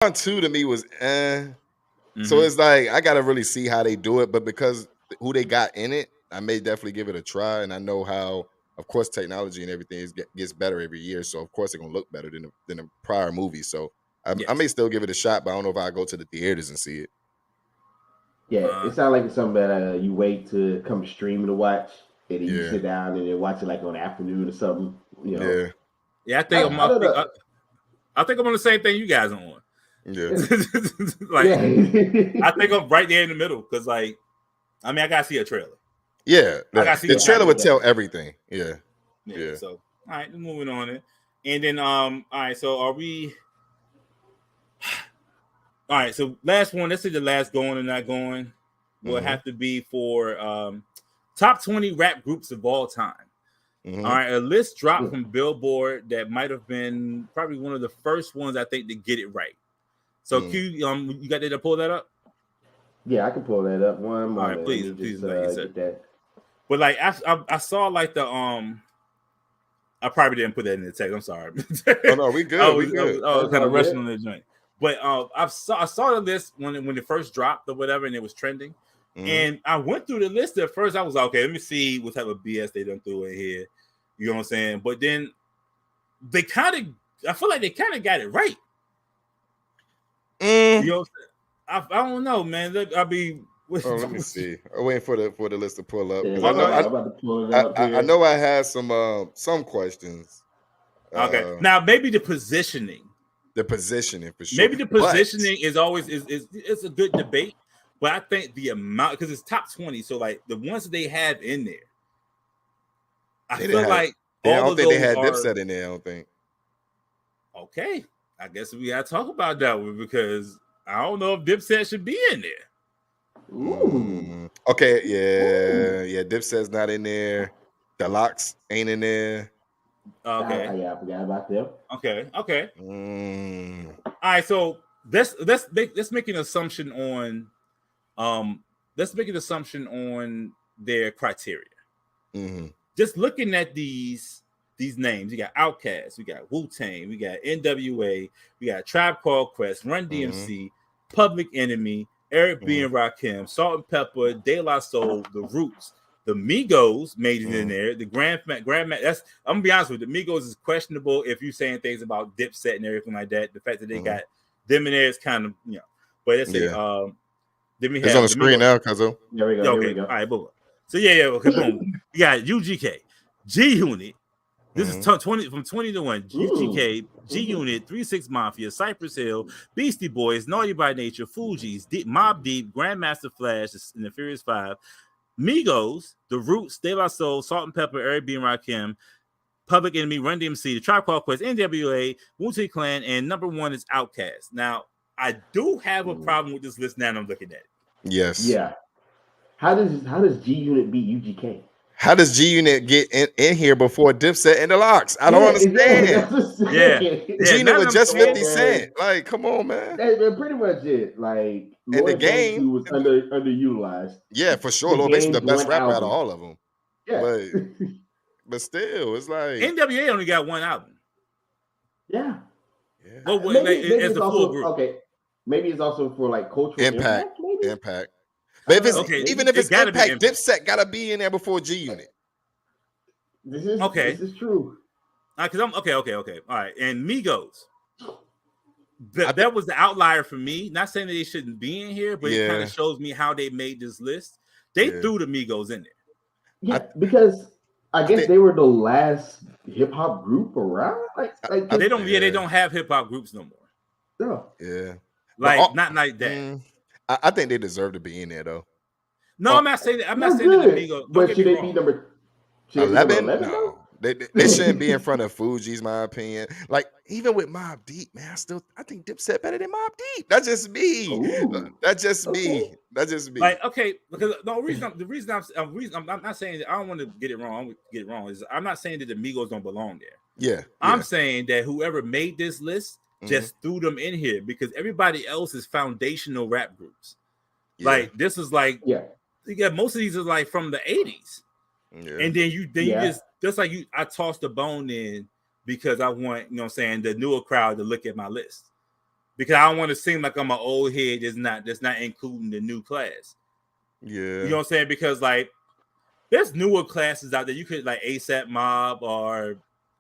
Round two to me was So Mhm. it's like I gotta really see how they do it, but because who they got in it, I may definitely give it a try. And I know how, of course, technology and everything gets better every year. So of course it's gonna look better than the prior movie. So I Yes. may still give it a shot, but I don't know if I go to the theaters and see it. Yeah, Uh, it sounds like it's something that you wait to come stream to watch, and then you Yeah, sit down and then watch it like on afternoon or something. You know, yeah, yeah, I think how, I'm. how did the I think I'm on the same thing you guys are on. yeah, Like, I think yeah I'm right there in the middle because, like, I mean, I gotta see a trailer. yeah. I gotta see The what trailer happens. would tell everything. Yeah, Yeah. yeah. So, all right, moving on it. And then, all right. So, are we? All right. So, last one. Let's say the last going and not going will Mm-hmm. have to be for top 20 rap groups of all time. All Mm-hmm. right, a list dropped from Billboard that might have been probably one of the first ones I think to get it right. So, Mm. Q, you got there to pull that up? yeah. I can pull that up. One All right, moment. Let please, me please, just like you said. get that. But like I saw like the I probably didn't put that in the text. I'm sorry. Oh no, we I good. We was good. That's kind all of rushing good. on that joint. But I saw the list when it first dropped or whatever, and it was trending. Mm-hmm. And I went through the list at first. I was like, okay, let me see what type of BS they done threw in here. You know what I'm saying? But then they kind of, I feel like they kind of got it right. Mm. You know, I don't know, man. I'll be. Let me see. I'm waiting for the list to pull up because Yeah, I know I'm about to pull it I, up I here. know I had some questions. Okay, now maybe the positioning. The positioning for sure, Maybe the but positioning is always is it's a good debate, but I think the amount because it's top 20, so like the ones that they have in there, I they didn't feel have. like I all don't of think they those had are Dipset in there. I don't think. okay. I guess we gotta talk about that one because I don't know if Dipset should be in there. Ooh, Okay, ooh. yeah. Dipset's not in there. The Locks ain't in there. Okay, Yeah, I forgot about them. okay. Mm, All right, so let's make an assumption on let's make an assumption on their criteria. mm-hmm, Just looking at these names, you got Outkast, we got Wu-Tang, we got NWA, we got Tribe Called Quest, Run mm-hmm, DMC, Public Enemy, Eric B. mm-hmm, and Rakim, Salt and Pepper, De La Soul, The Roots, the Migos made it in mm-hmm. there. The Grand that's I'm gonna be honest with you, the Migos is questionable if you're saying things about Dipset and everything like that. The fact that they Mm-hmm. got them in there is kind of But let's say Yeah, then we it's on the have the screen Migos. now, Cuzzo. There we go. Yeah, There we okay, go. all right, boom. So yeah, okay, boom. You got UGK, G Unit. This is Mm-hmm, 20 from 20 to 1. Mm. UGK, G Unit, 3-6 Mafia, Cypress Hill, Beastie Boys, Naughty by Nature, Fugees, Mob Deep, Grandmaster Flash, and the Furious Five, Migos, The Roots, De La Soul, Salt and Pepper, Eric B. and Rakim, Public Enemy, Run DMC, The Tribe Called Quest, NWA, Wu-Tang Clan, and number one is Outkast. Now, I do have a problem with this list now that I'm looking at it. yes. Yeah. How does G Unit beat UGK? How does G Unit get in here before Dipset and the Locks? I don't Yeah, exactly. understand. That's what I'm Yeah, saying. yeah. G Now Unit that was I'm just Come saying 50 on, it, Cent. man. Like, come on, man. That's pretty much it. Like And the Lloyd Banks, game, who was underutilized. yeah, for sure. The Lil Bass was the game's best one rapper out of album. all of them. Yeah. But still, it's like, NWA only got one album. Yeah. yeah. Well, Maybe as it's the full also group. okay. Maybe it's also for like cultural Impact, impact. Maybe Impact. I But if don't it's know. Okay, even Maybe if it it's got to be Impact, Impact. Dipset gotta be in there before G Unit. this Okay. is true. Because I'm okay. All right, and Migos. I That was the outlier for me. Not saying that they shouldn't be in here, but it kind Yeah, of shows me how they made this list. They yeah. threw the Migos in there. I Yeah, because I guess think they were the last hip hop group around. Like I They 'cause- don't. Yeah, they don't have hip hop groups no more. no. yeah. But Like not like that. I think they deserve to be in there though. No, I'm not saying that. I'm not They're saying that the good, Migos. Don't but get me should they be wrong. number? Should they be number 11? 11 No. though? They shouldn't be in front of Fuji's, my opinion. Like, even with Mob Deep, man, I think Dipset better than Mob Deep. That's just me. Ooh, That's just okay. me. That's just me. Like okay, because the reason I'm not saying that I don't want to get it wrong. Is I'm not saying that the Migos don't belong there. Yeah. I'm saying that whoever made this list just threw them in here because everybody else is foundational rap groups. Yeah. Like this is like Yeah. most of these are like from the 80s. Yeah. And then you Yeah. just like I tossed the bone in because I want, you know what I'm saying, the newer crowd to look at my list. because I don't want to seem like I'm an old head that's not including the new class. Yeah. You know what I'm saying? Because like there's newer classes out there. You could like ASAP Mob or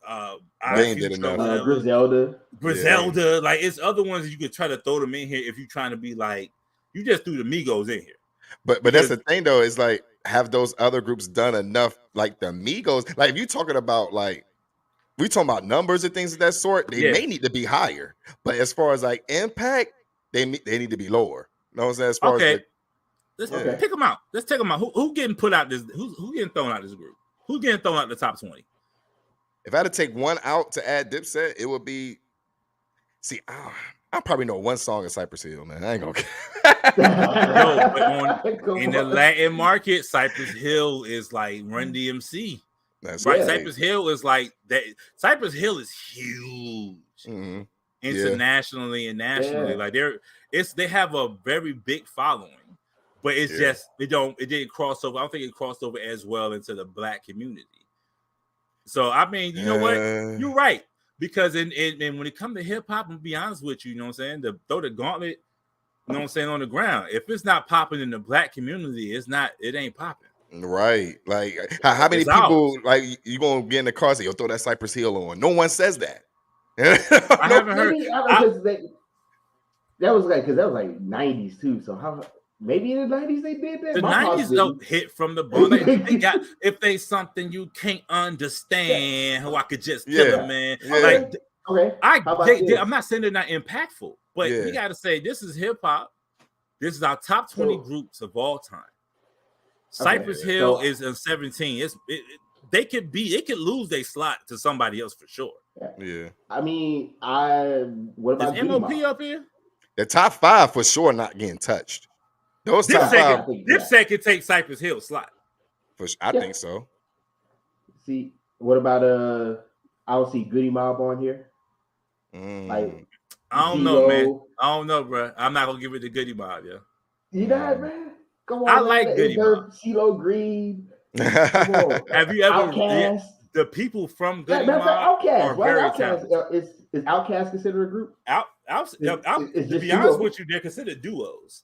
They ain't did enough. Griselda. Griselda. Like it's other ones that you could try to throw them in here if you're trying to be like you just threw the Migos in here. But that's the thing though, is like have those other groups done enough like the Migos? Like if you're talking about like we talking about numbers and things of that sort, they may need to be higher. But as far as like impact, they need to be lower. You know what I'm saying? As far as like, let's pick them out. Let's take them out. Who getting put out this? Who getting thrown out this group? Who getting thrown out the top 20? If I had to take one out to add Dipset, it would be. See, I probably know one song of Cypress Hill, man. I ain't gonna. In the Latin market, Cypress Hill is like Run DMC. That's right. Cypress Hill is like that. Cypress Hill is huge internationally and nationally. Like they have a very big following, but it's just it didn't cross over. I don't think it crossed over as well into the Black community. So I mean, you know what? You're right. Because and when it comes to hip hop, I'm gonna be honest with you, you know what I'm saying? To throw the gauntlet, you know what I'm saying, on the ground. If it's not popping in the Black community, it ain't popping. Right. Like how many people like you gonna get in the car and say, yo, throw that Cypress Hill on? No one says that. I haven't heard that was like 90s too. So how maybe in the 90s they did that. The 90s don't hit from the ball. They got if they something you can't understand, who I could just kill them, man. Like I'm not saying they're not impactful, but we gotta say this is hip hop. This is our top 20 groups of all time. Cypress Hill is in 17. They could lose their slot to somebody else for sure. Yeah. I mean, what about MOP up here? The top 5 for sure not getting touched. Those top 5. Dipset could take Cypress Hill slot. I think so. See, what about I don't see Goody Mob on here. Like I don't know, man. I don't know, bro. I'm not gonna give it to Goody Mob, yeah. You not, man. Come on, I like Goody Mob. CeeLo Green. Have you ever Outkast? The people from Goody Mob are very talented. Is Outkast considered a group? To be honest with you, they're considered duos.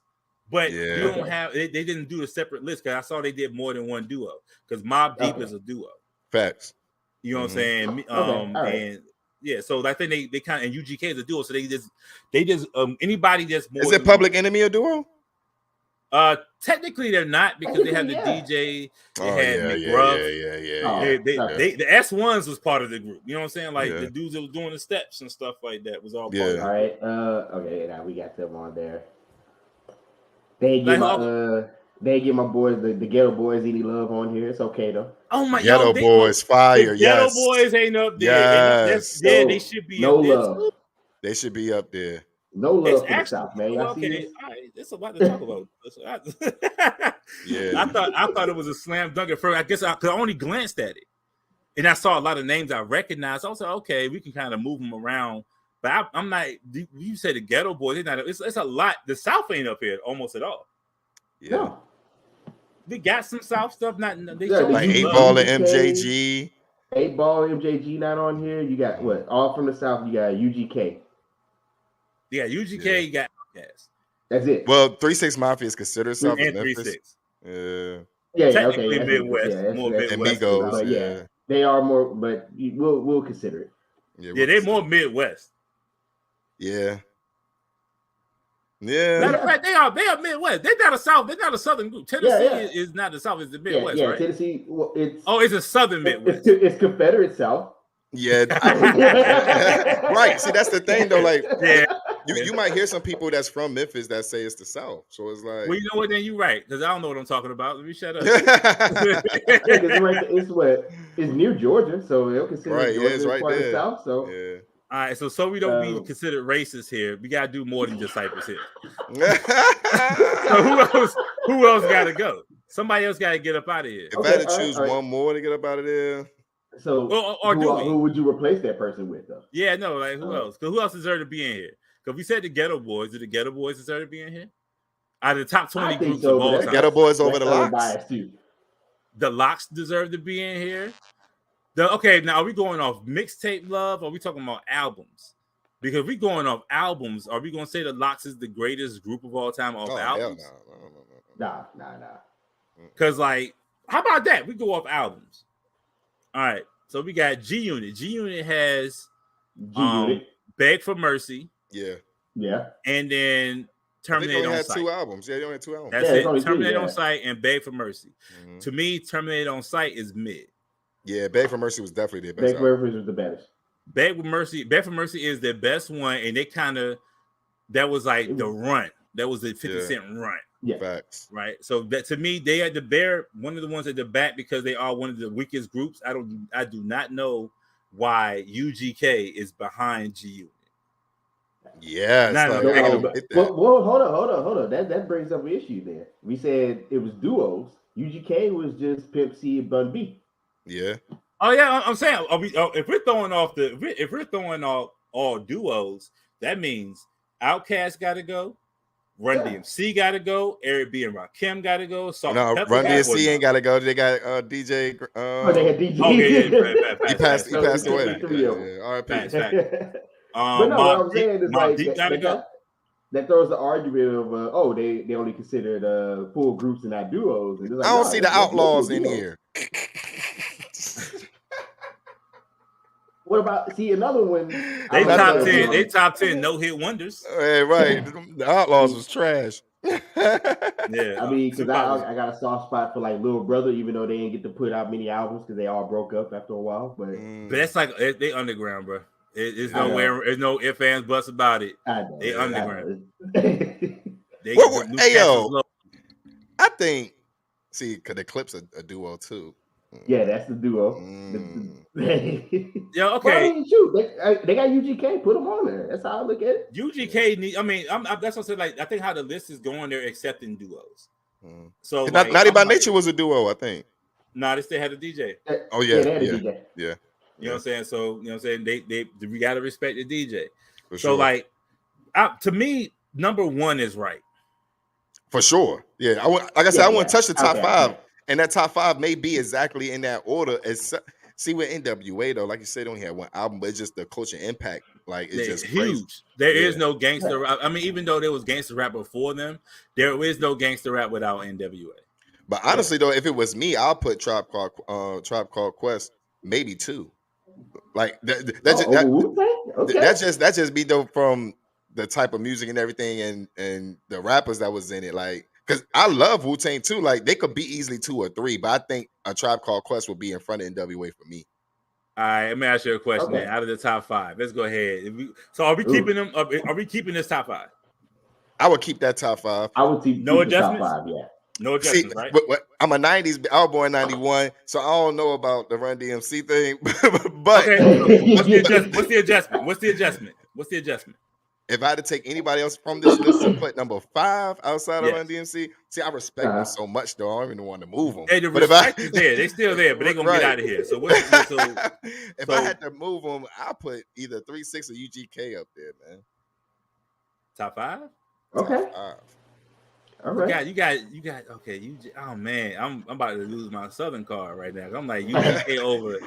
But you don't have they didn't do a separate list because I saw they did more than one duo because Mobb Deep is a duo. Facts. You know what I'm saying? And yeah, so I think they kind of and UGK is a duo, so they just anybody that's more. Is it Public Enemy a duo? Technically they're not because they have the DJ. They had McGruff. The S1s was part of the group. You know what I'm saying? Like the dudes that was doing the steps and stuff like that was all part of it. All right. Okay, now we got them on there. They give my boys the Ghetto Boys any love on here. It's okay though. Oh my Ghetto Boys fire. Ghetto Boys ain't up there. Yes. They should be no up there. love. They should be up there. No love for the South, man. Y'all see this? All right, there's a lot to talk about. I thought it was a slam dunk at first. I guess I only glanced at it, and I saw a lot of names I recognized. I was like, okay, we can kind of move them around. But I'm not. You said the Ghetto Boys. It's a lot. The South ain't up here almost at all. Yeah. No. They got some South stuff. Like 8Ball and MJG. 8Ball and MJG not on here. You got what? All from the South. You got UGK. Yeah, UGK got Outkast. That's it. Well, 3-6 Mafia is considered South and Memphis. 3-6. Yeah. Technically Okay. Midwest. More Midwest. And Migos. But they are more. But we'll consider it. Yeah, they're more Midwest. Yeah. Yeah. Matter of fact, they are Midwest. They're not a South. They're not a Southern group. Tennessee is not the South. It's the Midwest, right? Tennessee. Well, it's a Southern Midwest. It's Confederate South. Yeah. Right. See, that's the thing, though. Like, you might hear some people that's from Memphis that say it's the South. So it's like, well, you know what? Then you're right because I don't know what I'm talking about. Let me shut up. It's near Georgia, so they'll consider Georgia right part there. of the South. So all right, so we don't be considered racist here. We gotta do more than just Cypress Hill. So who else gotta go? Somebody else gotta get up out of here. If I had to choose one more to get up out of there. So who would you replace that person with though? Yeah, no, like who else? Because who else deserves to be in here? Because we said the Ghetto Boys. Do the Ghetto Boys deserve to be in here? Out of the top 20 groups of all time. Ghetto Boys over the Locks. The Locks deserve to be in here. Okay, now are we going off mixtape love or are we talking about albums? Because we going off albums. Are we gonna say the Lox is the greatest group of all time off albums? Nah. Because like, how about that? We go off albums. All right. So we got G Unit. G Unit has Beg for Mercy. Yeah. And then Terminate on Sight. 2 albums. Yeah, they only had 2 albums. That's it. Terminate on Sight and Beg for Mercy. Mm-hmm. To me, Terminate on Sight is mid. Yeah, Beg for Mercy was definitely the best. Beg for Mercy was the best. Beg for Mercy is their best one, and they that was like the run. That was the 50 Cent run. Yeah, facts. Right. So that to me, they had one of the ones at the back because they are one of the weakest groups. I do not know why UGK is behind GU. Yeah. Well, hold on. That brings up an issue there. We said it was duos. UGK was just Pimp C and Bun B. Yeah. Oh yeah, I'm saying if we're throwing off all duos, that means Outkast got to go, Run DMC got to go, Eric B and Rakim got to go. No, Run DMC ain't got to go. They got DJ. They had DJ. Okay, he passed away. But no, what I'm saying is like that throws the argument of they only considered full groups and not duos. And like, I don't see the Outlaws in here. What about another one? They top 10 no hit wonders. Hey, right. The Outlaws was trash. Yeah, I mean, because I got a soft spot for like Little Brother, even though they didn't get to put out many albums because they all broke up after a while. But that's like they underground, bro. There's no ifs, ands, buts about it. They underground. I think. See, because the Clips a duo too. Yeah, that's the duo. Yeah, okay. Well, I mean, shoot, they got UGK. Put them on there. That's how I look at it. UGK. That's what I said. Like, I think how the list is going, they're accepting duos. So, Naughty by Nature was a duo, I think. Nah, they still had a DJ. Oh yeah, they had a DJ. Yeah. You know what I'm saying? So, you know what I'm saying? We gotta respect the DJ. For so, sure. like, to me, number one is right. For sure. Yeah. I want to touch the top 5. And that top 5 may be exactly in that order. See, with NWA though, like you said, they only had one album, but it's just the culture impact. Like it's just huge. Crazy. There is no gangster rap. I mean, even though there was gangster rap before them, there is no gangster rap without NWA. But honestly, though, if it was me, I'll put Tribe Called Quest maybe 2. Like that just be though from the type of music and everything and the rappers that was in it. Like, because I love Wu-Tang too. Like, they could be easily 2 or 3, but I think a Tribe Called Quest would be in front of NWA for me. All right, let me ask you a question. Then. Out of the top 5, let's go ahead. So, are we keeping them? Are we keeping this top 5? I would keep that top 5. I would keep no adjustments. Top 5, yeah. No adjustments, right? I'm a '90s. I was born in '91, so I don't know about the Run DMC thing. But what's the adjustment? If I had to take anybody else from this list and put number 5 outside of Run DMC, see, I respect them so much, though. I don't even want to move them. Hey, the respect is there. They're still there, but they're going to get out of here. So, if I had to move them, I'll put either 3 6 or UGK up there, man. Top 5? Okay. Top 5. All right. You got. Okay, oh man, I'm about to lose my Southern card right now. I'm like UGK over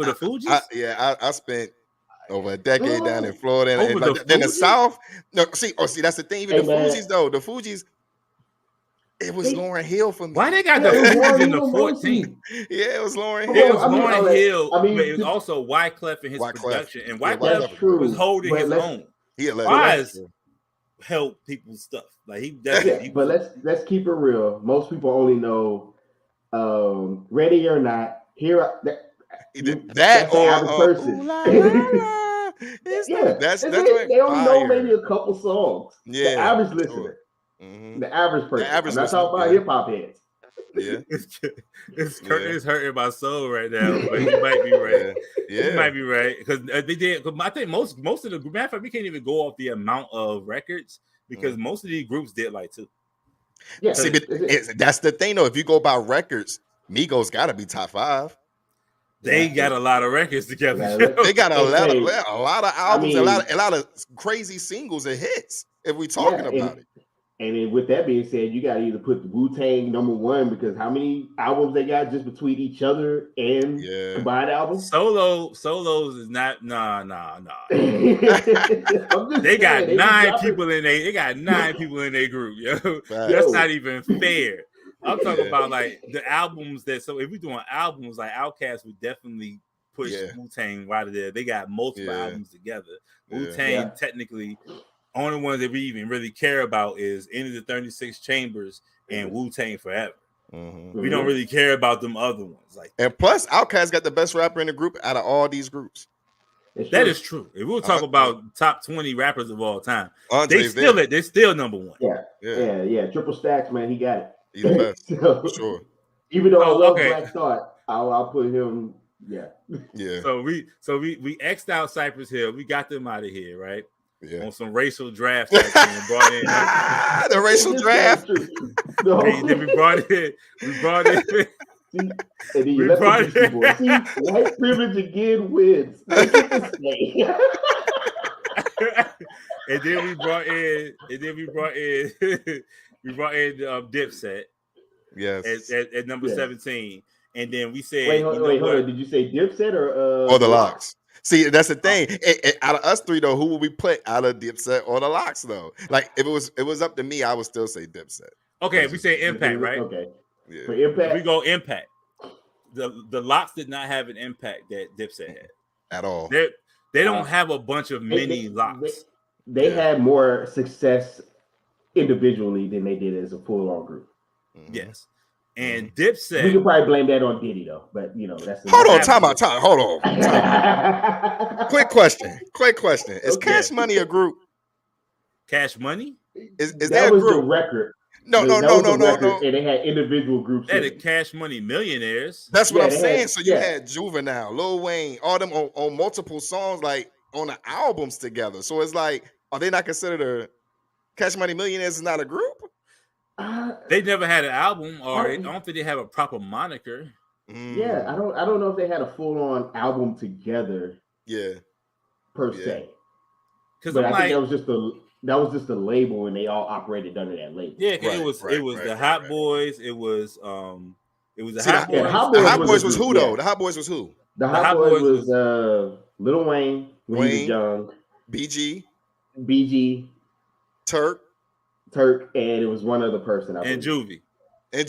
the Fugees. I spent over a decade down in Florida and then the South. No, see, that's the thing. Even the Fugees, though, the Fugees, it was Lauryn Hill for me. Why they got the Fugees in the 14? Yeah, it was Lauryn Hill. It was Lauryn Hill, but it was also Wyclef in his production, and Wyclef was holding his own. Wise help people's stuff. Like he definitely. But let's keep it real. Most people only know Ready or Not. That or average person. That's they only know maybe a couple songs. Yeah, the average listener, the average person. I'm not talking about hip hop heads. Yeah, it's hurting my soul right now. But he might be right. He might be right because they did. I think most of the group. Matter of fact, we can't even go off the amount of records because most of these groups did like 2. Yeah, see, that's the thing though. If you go by records, Migos got to be top 5. They got a lot of records together. They got a lot of albums, a lot of crazy singles and hits. If we talking about it, And then with that being said, you got to either put the Wu-Tang #1 because how many albums they got just between each other and combined albums? Solos is not nah. They got 9 people in their group, yo. That's not even fair. I'm talking about like the albums that. So if we're doing albums, like Outkast would definitely push Wu-Tang right of there. They got multiple albums together. Wu-Tang technically. Only ones that we even really care about is Into the 36 Chambers and Wu-Tang Forever. We don't really care about them other ones. Like, and plus, Outkast got the best rapper in the group out of all these groups. That is true. If we'll talk about top 20 rappers of all time, Andre's they're still #1. Yeah. Triple Stacks, man, he got it. He's the best. For sure. Even though I love Black Thought, I'll put him. Yeah. So we X'd out Cypress Hill. We got them out of here, right? Yeah. On some racial draft and brought in the racial draft. And then we brought in. And then you let the boy. See, white privilege again wins. Look at this thing. And then we brought in Dipset. Yes. At number 17. And then we said, wait, hold on. Did you say Dipset or the Locks? See, that's the thing. Out of us three, though, who would we put out of Dipset or the Locks, though? Like, if it was up to me, I would still say Dipset. Okay, we say Impact, right? Okay. Yeah. For Impact, we go Impact. The Locks did not have an impact that Dipset had at all. They don't have a bunch of mini Locks. They had more success individually than they did as a full-on group. Yes. And Dipset, we could probably blame that on Diddy though, but that's hold on, time out. Hold on. Quick question. Is Cash Money a group? Cash Money? Is that there a was group? the record? No. And they had individual groups. They had Cash Money Millionaires. That's what I'm saying. So you had Juvenile, Lil Wayne, all them on multiple songs, like on the albums together. So it's like, are they not considered a Cash Money Millionaires? Is not a group? They never had an album, or I don't think they have a proper moniker. Yeah, I don't know if they had a full-on album together. Yeah, per se. Because I think that was just the label, and they all operated under that label. Yeah, it was the Hot Boys. It was the Hot Boys. The Hot Boys was who though? The Hot Boys was who? The Hot Boys was Lil Wayne, when he was young, BG, Turk, and it was one other person. And Juvie. Was it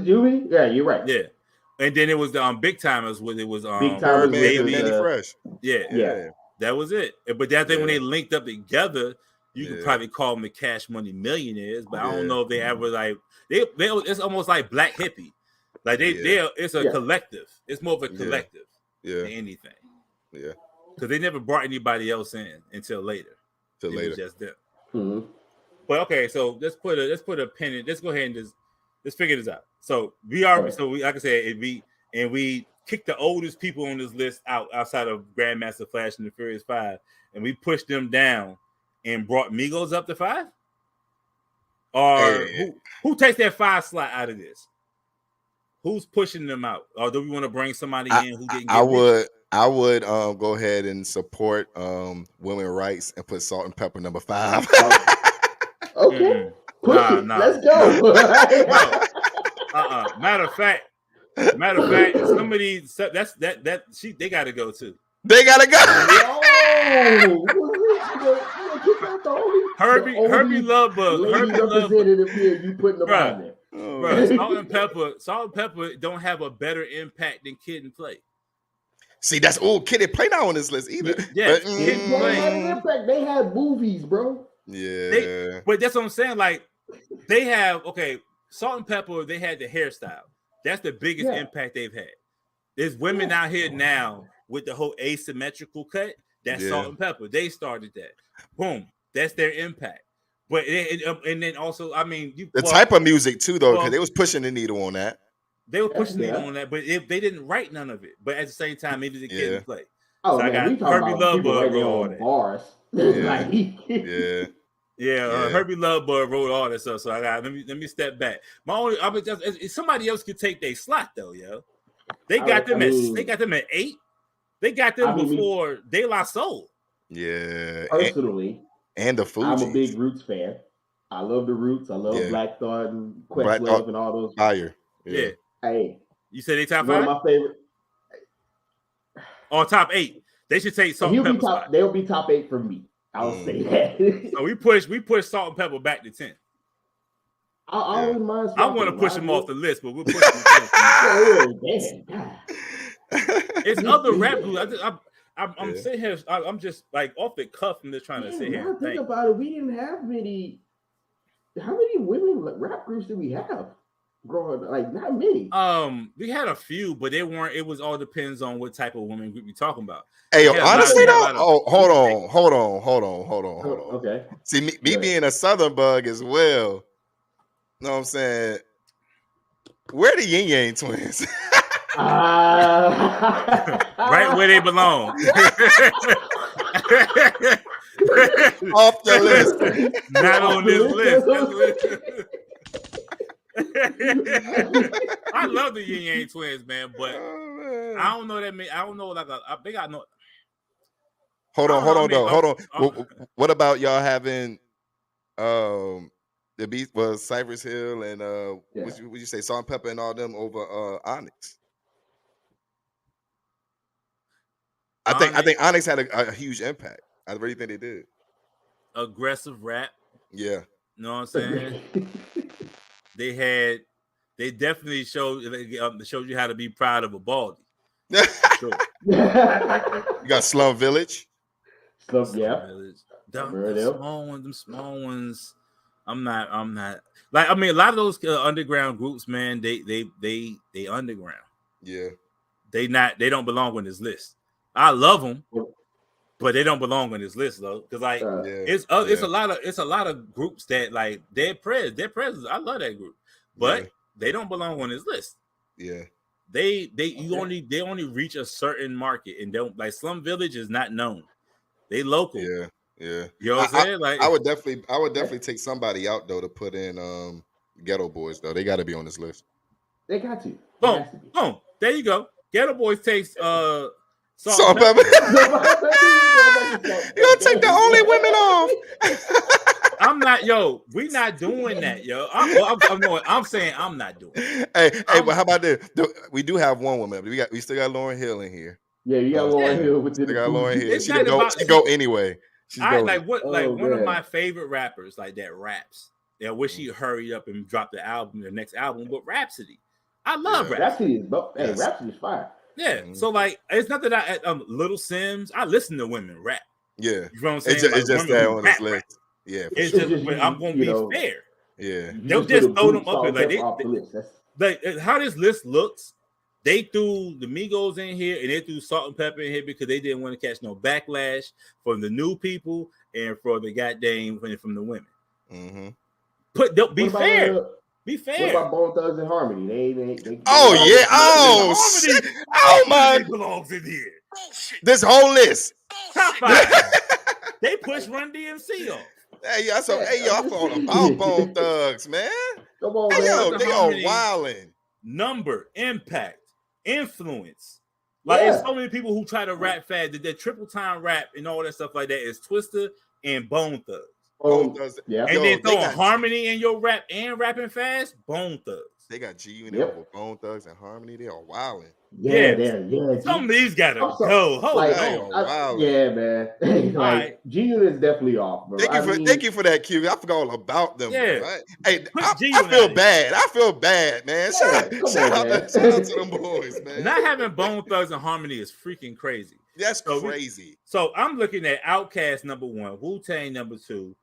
Juvie? Yeah, you're right. Yeah. And then it was the Big Timers. It was Big Timers, Baby, Fresh. Yeah. That was it. But that thing when they linked up together, you could probably call them the Cash Money Millionaires. But I don't know if they ever like they. It's almost like Black Hippie. Like it's a collective. It's more of a collective than anything. Yeah. Because they never brought anybody else in until later. It was just them. Mm-hmm. But okay, so let's put a pin in. Let's go ahead and let's figure this out. So we like I said, we kicked the oldest people on this list outside of Grandmaster Flash and the Furious 5, and we pushed them down and brought Migos up to 5. Or who takes that 5 slot out of this? Who's pushing them out? Or do we want to bring somebody in who didn't get I would go ahead and support women rights and put Salt and Pepper number 5. Okay. Let's go. Matter of fact, some of these they gotta go too. They gotta go. Herbie Love Bug. You putting them on there. Bro, Salt and Pepper don't have a better impact than Kid and Play. See, that's Kid and Play not on this list either. Yeah, Kid and Play had an impact. They had movies, bro. Yeah, but that's what I'm saying. Like they have Salt and Pepper. They had the hairstyle. That's the biggest impact they've had. There's women out here now with the whole asymmetrical cut. That's Salt and Pepper. They started that. Boom. That's their impact. But and then also, I mean, the type of music too, though, because they was pushing the needle on that. They were pushing the needle on that, but they didn't write none of it. But at the same time, maybe the Kid and Play. Oh, so man, I got Herbie Love Bug wrote all that. Bars. Herbie Love Bug wrote all that stuff. So I got let me step back. Somebody else could take their slot though, yo. They got them at 8. They got them before De La Soul. Yeah. Personally, and the Fugees. I'm a big Roots fan. I love the Roots. I love Black Thought and Black Thought, Questlove and all those. fire. Yeah. Hey, you said they top one 5? of my favorite. Or top 8. They should take Salt and Pepper spot. They'll be top 8 for me. I'll say that. So we push Salt and Pepper back to 10. I wouldn't mind. I want to push them off the list, but we'll push them. It's other rap groups. I'm sitting here. I'm just like off the cuff. I'm just trying to sit here. Think about it. We didn't have many. How many women rap groups did we have growing up? Like not many. We had a few, but they weren't. It was all depends on what type of women group you're talking about. Hey, honestly though, hold on. Okay. See, me being a Southern bug as well. Know what I'm saying? Where the Yin Yang Twins? Right where they belong. Off the list. Not on this list. I love the Yin Yang Twins, man, but I don't know that many. I don't know I think I know. Hold on. What about y'all having the beat was Cypress Hill and would you say Salt and Pepper and all them over Onyx? I think Onyx had a huge impact. I really think they did. Aggressive rap. Yeah. You know what I'm saying? They definitely showed you how to be proud of a baldy. Sure. You got Slum Village. Village. Them small ones. I'm not like, I mean, a lot of those underground groups, man, they underground. Yeah. They don't belong on this list. I love them, but they don't belong on this list though. Because like it's a lot of groups that like Dead Presidents. I love that group, but they don't belong on this list. Yeah. They only reach a certain market and don't like Slum Village is not known. They local. Yeah. Yeah. You know what I'm saying? Like I would definitely take somebody out though to put in Ghetto Boys though. They got to be on this list. They got to. Boom. There you go. Ghetto Boys takes Salt and Pepper. You don't take the only women off. I'm not, we not doing that, yo. I'm saying I'm not doing it. Hey, but how about this? We do have one woman. We still got Lauryn Hill in here. Yeah, you got Lauryn Hill with the Lauryn Hill. She go anyway. One of my favorite rappers like that raps. I wish he hurried up and dropped the next album, but Rhapsody. I love Rhapsody. Rhapsody is fire. Yeah, so like it's not that I Little Sims. I listen to women rap. Yeah, you know what I'm saying? It's just that on this list. Yeah, it's just I'm gonna be fair. Yeah, they'll just throw them up here like how this list looks. They threw the Migos in here and they threw Salt and Pepper in here because they didn't want to catch no backlash from the new people and for the goddamn from the women. Mm-hmm. Be fair. Be fair. What about Bone Thugs and Harmony? They shit. Oh my. Belongs in here. This whole list. Top 5. They push Run DMC off. Hey, I thought about Bone Thugs, man. Come on, man. They are wilding. Number, impact, influence. Like there's so many people who try to rap fast. That triple time rap and all that stuff like that is Twista and Bone Thugs. Bone Thugs. Yeah. And then throwing harmony in your rap and rapping fast, Bone Thugs. They got G-Unit over Bone Thugs and Harmony. They are wilding. Yeah. Some of these gotta go. Hold on. Yeah, man. G-Unit is definitely off, bro. Thank you for that, Q. I forgot all about them. Yeah. Right? Hey, I feel bad. I feel bad, man. Shout out to them boys, man. Not having Bone Thugs and Harmony is freaking crazy. That's crazy. So I'm looking at Outkast number 1, Wu-Tang number 2,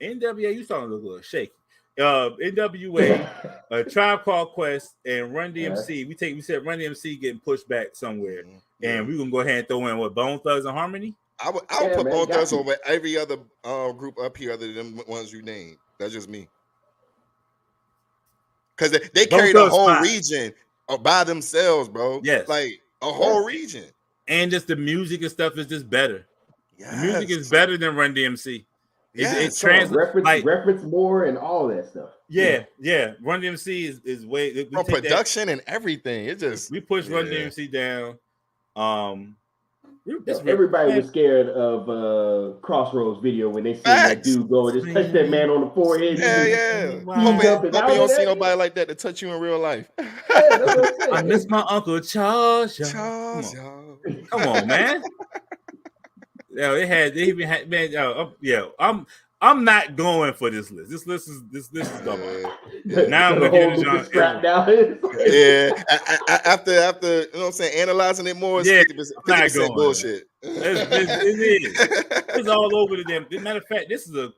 NWA. You starting to look a little shaky. NWA, Tribe Called Quest, and Run DMC. We said Run DMC getting pushed back somewhere, and we're gonna go ahead and throw in Bone Thugs and Harmony. I would put Bone Thugs over every other group up here other than the ones you named. That's just me. Because they carry the whole region by themselves, bro. Yes, like a whole region, and just the music and stuff is just better. Yes. The music is better than Run DMC. It reference more and all that stuff. Yeah. Run DMC is way from production and everything. It just we push Run DMC down. Everybody was scared of Crossroads video when they seen that dude go and just touch that man on the forehead. Yeah. Hoping you don't see nobody like that to touch you in real life. Yeah, that's what I'm saying. I miss my Uncle Charles. Charles, Come on, man. Yeah, they even had man. I'm not going for this list. This list is dumb. Now I'm looking at the strap down. Yeah, after you know what I'm saying, analyzing it more, it's 50% bullshit. It is. It's all over to them. Matter of fact, this is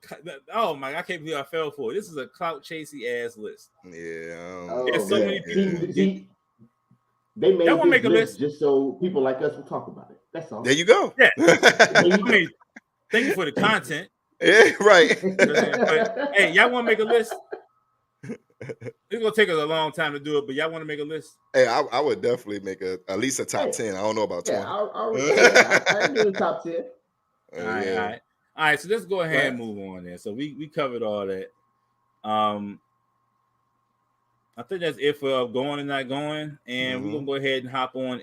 oh my! I can't believe I fell for it. This is a clout chasey ass list. Yeah, there's so many people. They made this make a list just so people like us will talk about it. That's all. There you go. Yeah. I mean, thank you for the content. Yeah, right. But, hey, y'all want to make a list? It's gonna take us a long time to do it, but y'all want to make a list? Hey, I would definitely make at least a top 10. I don't know about 20. I do the top 10. All right. So let's go ahead and move on there. So we covered all that. I think that's it for going and not going, and we're gonna go ahead and hop on